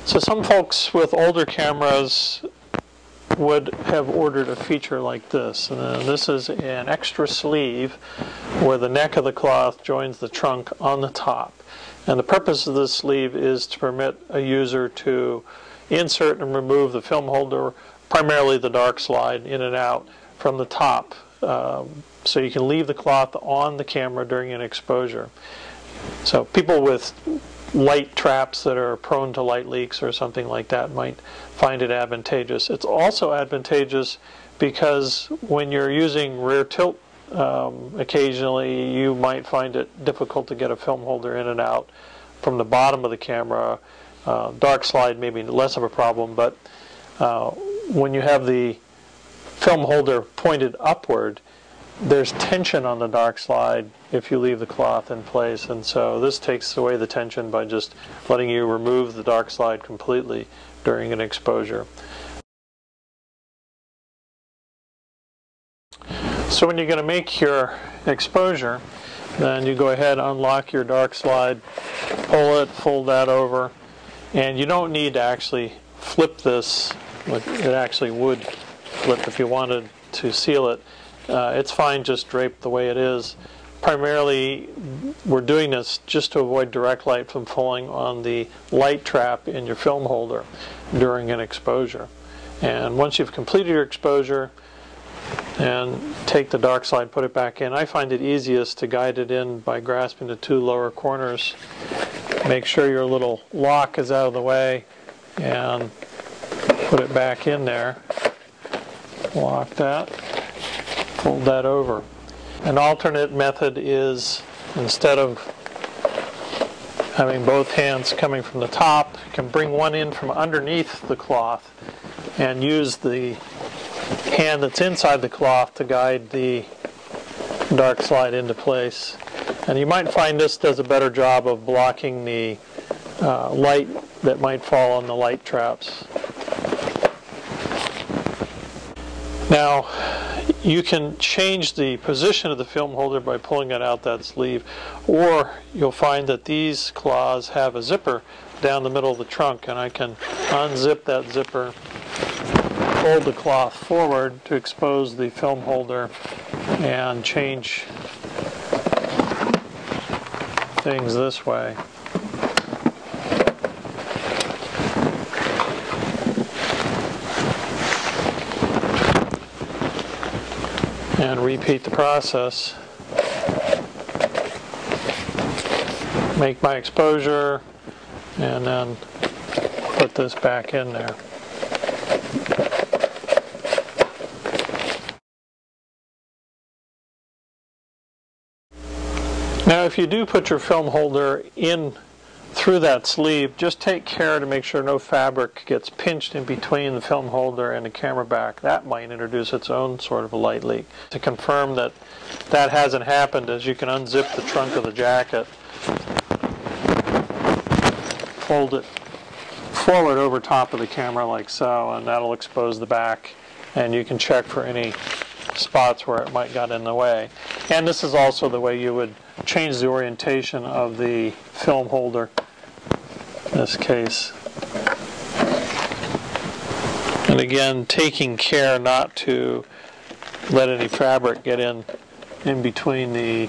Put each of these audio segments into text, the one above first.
So some folks with older cameras would have ordered a feature like this. And this is an extra sleeve where the neck of the cloth joins the trunk on the top. And the purpose of this sleeve is to permit a user to insert and remove the film holder, primarily the dark slide, in and out from the top. So you can leave the cloth on the camera during an exposure. So people with light traps that are prone to light leaks or something like that might find it advantageous. It's also advantageous because when you're using rear tilt occasionally, you might find it difficult to get a film holder in and out from the bottom of the camera. Dark slide may be less of a problem, but when you have the film holder pointed upward, there's tension on the dark slide if you leave the cloth in place, and so this takes away the tension by just letting you remove the dark slide completely during an exposure. So when you're going to make your exposure, then you go ahead, unlock your dark slide, pull it, fold that over, and you don't need to actually flip this. It actually would flip if you wanted to seal it. It's fine just draped the way it is. Primarily, we're doing this just to avoid direct light from falling on the light trap in your film holder during an exposure. And once you've completed your exposure, and take the dark slide, put it back in. I find it easiest to guide it in by grasping the two lower corners. Make sure your little lock is out of the way and put it back in there. Lock that. Fold that over. An alternate method is, instead of having both hands coming from the top, you can bring one in from underneath the cloth and use the hand that's inside the cloth to guide the dark slide into place. And you might find this does a better job of blocking the light that might fall on the light traps. Now, you can change the position of the film holder by pulling it out that sleeve, or you'll find that these claws have a zipper down the middle of the trunk, and I can unzip that zipper, fold the cloth forward to expose the film holder, and change things this way. And repeat the process. Make my exposure and then put this back in there. Now if you do put your film holder in through that sleeve, just take care to make sure no fabric gets pinched in between the film holder and the camera back. That might introduce its own sort of a light leak. To confirm that that hasn't happened, is you can unzip the trunk of the jacket, fold it forward over top of the camera like so, and that'll expose the back, and you can check for any spots where it might got in the way. And this is also the way you would change the orientation of the film holder in this case. And again, taking care not to let any fabric get in between the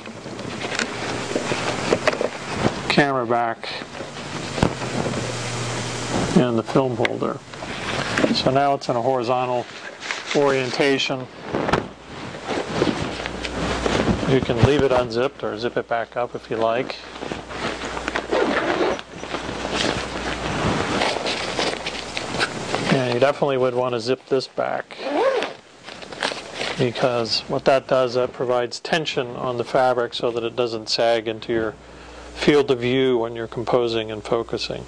camera back and the film holder. So now it's in a horizontal orientation. You can leave it unzipped or zip it back up if you like. And you definitely would want to zip this back, because what that does, that provides tension on the fabric so that it doesn't sag into your field of view when you're composing and focusing.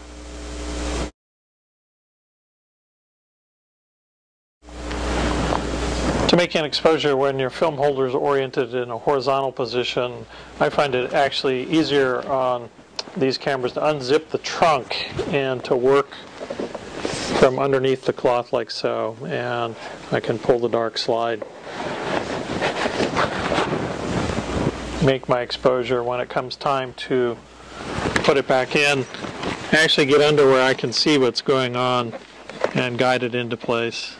To make an exposure when your film holder is oriented in a horizontal position, I find it actually easier on these cameras to unzip the trunk and to work from underneath the cloth like so, and I can pull the dark slide. Make my exposure. When it comes time to put it back in, actually get under where I can see what's going on and guide it into place.